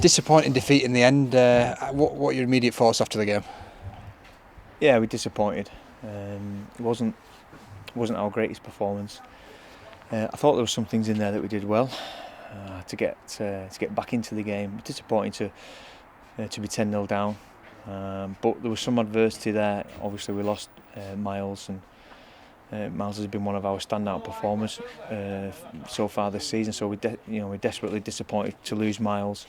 Disappointing defeat in the end. What are your immediate thoughts after the game? Yeah, we're disappointed. It wasn't our greatest performance. I thought there were some things in there that we did well to get back into the game. Disappointing to be 10-0 down, but there was some adversity there. Obviously, we lost Miles, and Miles has been one of our standout performers so far this season. So we're desperately disappointed to lose Miles.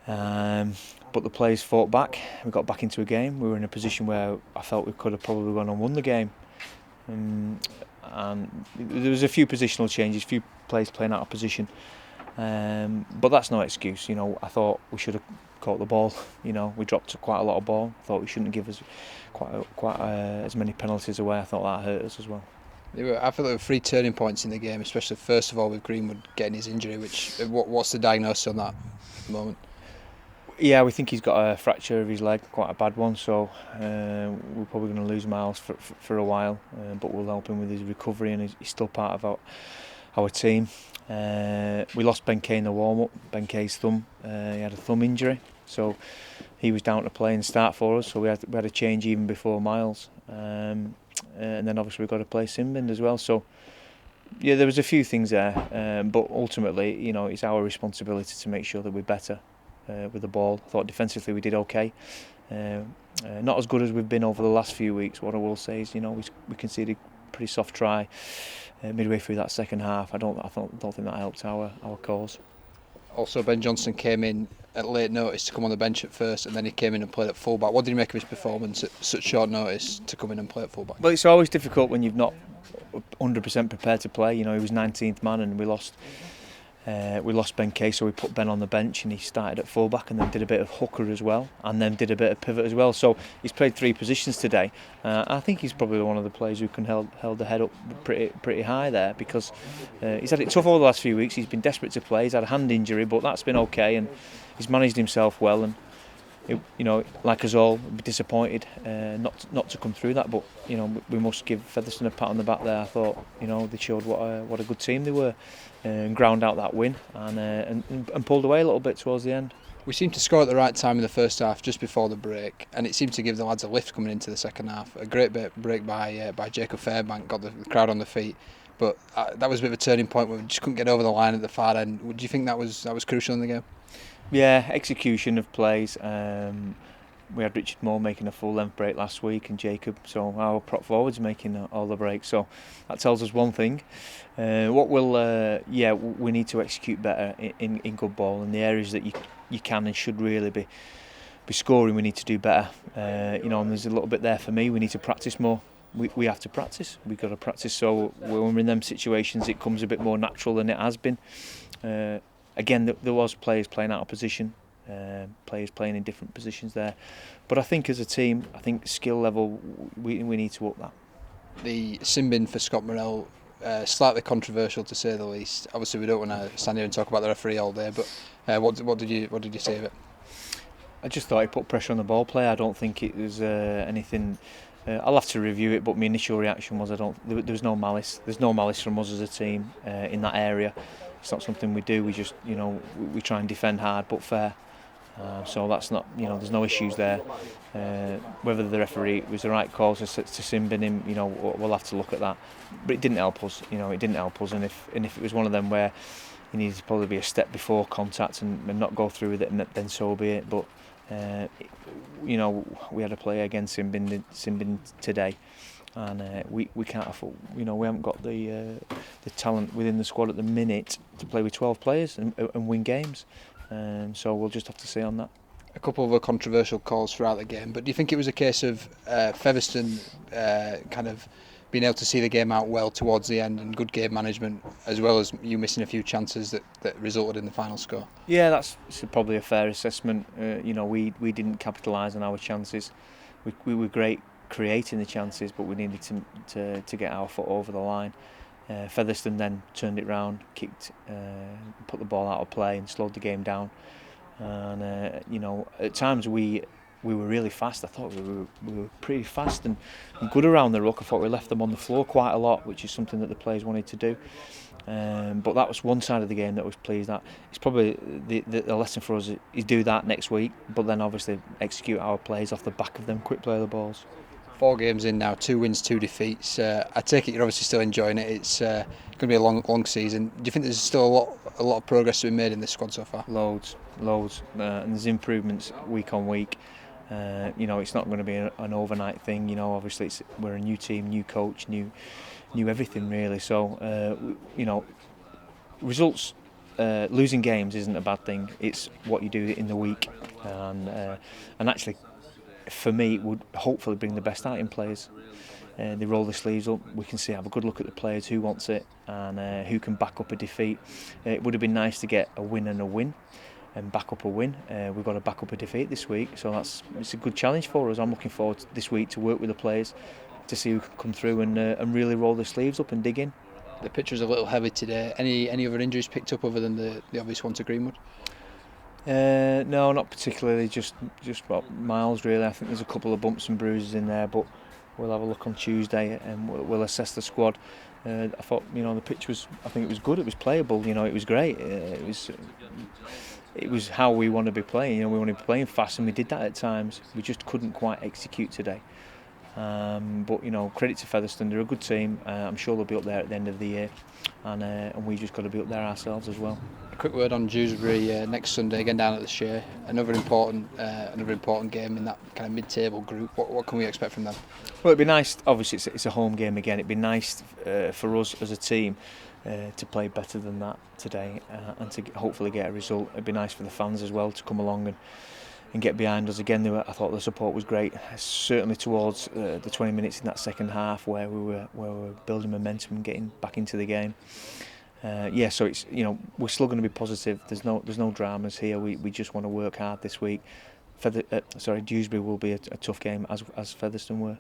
But the players fought back. We got back into a game. We were in a position where I felt we could have probably gone and won the game. And there was a few positional changes, a few players playing out of position. But that's no excuse. I thought we should have caught the ball. We dropped quite a lot of ball. I thought we shouldn't give us quite as many penalties away. I thought that hurt us as well. I feel there were 3 turning points in the game, especially first of all with Greenwood getting his injury. What's the diagnosis on that at the moment? Yeah, we think he's got a fracture of his leg, quite a bad one. So we're probably going to lose Miles for a while, but we'll help him with his recovery, and he's still part of our team. We lost Ben Kay in the warm-up. Ben Kay's thumb, he had a thumb injury, so he was down to play and start for us. So we had a change even before Miles, and then obviously we got to play Sinbind as well. So yeah, there was a few things there, but ultimately, it's our responsibility to make sure that we're better with the ball. I thought defensively we did okay. Not as good as we've been over the last few weeks. What I will say is, we conceded a pretty soft try midway through that second half. I don't think that helped our cause. Also, Ben Johnson came in at late notice to come on the bench at first, and then he came in and played at fullback. What did you make of his performance at such short notice to come in and play at fullback? Well, it's always difficult when you've not 100% prepared to play. He was 19th man, and we lost Ben Kay, so we put Ben on the bench, and he started at fullback and then did a bit of hooker as well, and then did a bit of pivot as well. So he's played 3 positions today. I think he's probably one of the players who can held the head up pretty high there, because he's had it tough over the last few weeks. He's been desperate to play. He's had a hand injury, but that's been okay, and he's managed himself well. And like us all, be disappointed not to come through that, but we must give Featherstone a pat on the back there. I thought they showed what a good team they were, and ground out that win and pulled away a little bit towards the end. We seemed to score at the right time in the first half, just before the break, and it seemed to give the lads a lift coming into the second half. A great break by Jacob Fairbank got the crowd on the feet, but that was a bit of a turning point where we just couldn't get over the line at the far end. Do you think that was crucial in the game? Yeah, execution of plays. We had Richard Moore making a full length break last week, and Jacob, so our prop forwards making all the breaks. So that tells us one thing. We need to execute better in good ball, in the areas that you can and should really be scoring. We need to do better. And there's a little bit there for me. We need to practice more. We have to practice. We've got to practice. So when we're in them situations, it comes a bit more natural than it has been. Again, there was players playing out of position, players playing in different positions there. But I think as a team, skill level, we need to up that. The Sinbind for Scott Morrell, slightly controversial to say the least. Obviously, we don't want to stand here and talk about the referee all day, but what did you say of it? I just thought he put pressure on the ball player. I don't think it was anything. I'll have to review it, but my initial reaction was there was no malice. There's no malice from us as a team in that area. It's not something we do. We just, we try and defend hard but fair. So that's not, there's no issues there. Whether the referee was the right call to Sinbind him, we'll have to look at that. But it didn't help us. It didn't help us. And if it was one of them where he needed to probably be a step before contact and not go through with it, then so be it. But we had a play against Sinbind today. And we can't afford, we haven't got the talent within the squad at the minute to play with 12 players and win games. So we'll just have to see on that. A couple of other controversial calls throughout the game, but do you think it was a case of Featherstone kind of being able to see the game out well towards the end and good game management, as well as you missing a few chances that resulted in the final score? Yeah, that's probably a fair assessment. We didn't capitalise on our chances. We were great creating the chances, but we needed to get our foot over the line. Featherstone then turned it round, kicked, put the ball out of play and slowed the game down. And at times we were really fast. I thought we were pretty fast and good around the ruck. I thought we left them on the floor quite a lot, which is something that the players wanted to do. But that was one side of the game that I was pleased at. It's probably the lesson for us is do that next week, but then obviously execute our plays off the back of them, quick play the balls. 4 games in now, 2 wins, 2 defeats. I take it you're obviously still enjoying it. It's going to be a long season. Do you think there's still a lot of progress to be made in this squad so far? Loads, and there's improvements week on week. It's not going to be an overnight thing. Obviously we're a new team, new coach, new everything really. So results. Losing games isn't a bad thing. It's what you do in the week, and actually, for me, it would hopefully bring the best out in players. They roll the sleeves up. We can have a good look at the players, who wants it, and who can back up a defeat. It would have been nice to get a win and a win, and back up a win. We've got to back up a defeat this week, so it's a good challenge for us. I'm looking forward to this week to work with the players to see who can come through and really roll their sleeves up and dig in. The pitch was a little heavy today. Any other injuries picked up other than the obvious one to Greenwood? No, not particularly. Just miles really. I think there's a couple of bumps and bruises in there, but we'll have a look on Tuesday and we'll assess the squad. I thought the pitch was. I think it was good. It was playable. It was great. It was how we want to be playing. We want to be playing fast, and we did that at times. We just couldn't quite execute today. But credit to Featherstone. They're a good team. I'm sure they'll be up there at the end of the year, and we just got to be up there ourselves as well. A quick word on Dewsbury next Sunday again down at the Shea. Another important game in that kind of mid-table group. What can we expect from them? Well, it'd be nice. Obviously, it's a home game again. It'd be nice for us as a team to play better than that today, and to hopefully get a result. It'd be nice for the fans as well to come along and get behind us again. I thought the support was great, certainly towards the 20 minutes in that second half where we were building momentum and getting back into the game. So it's we're still going to be positive. There's no dramas here. We just want to work hard this week. Dewsbury will be a tough game as Featherstone were.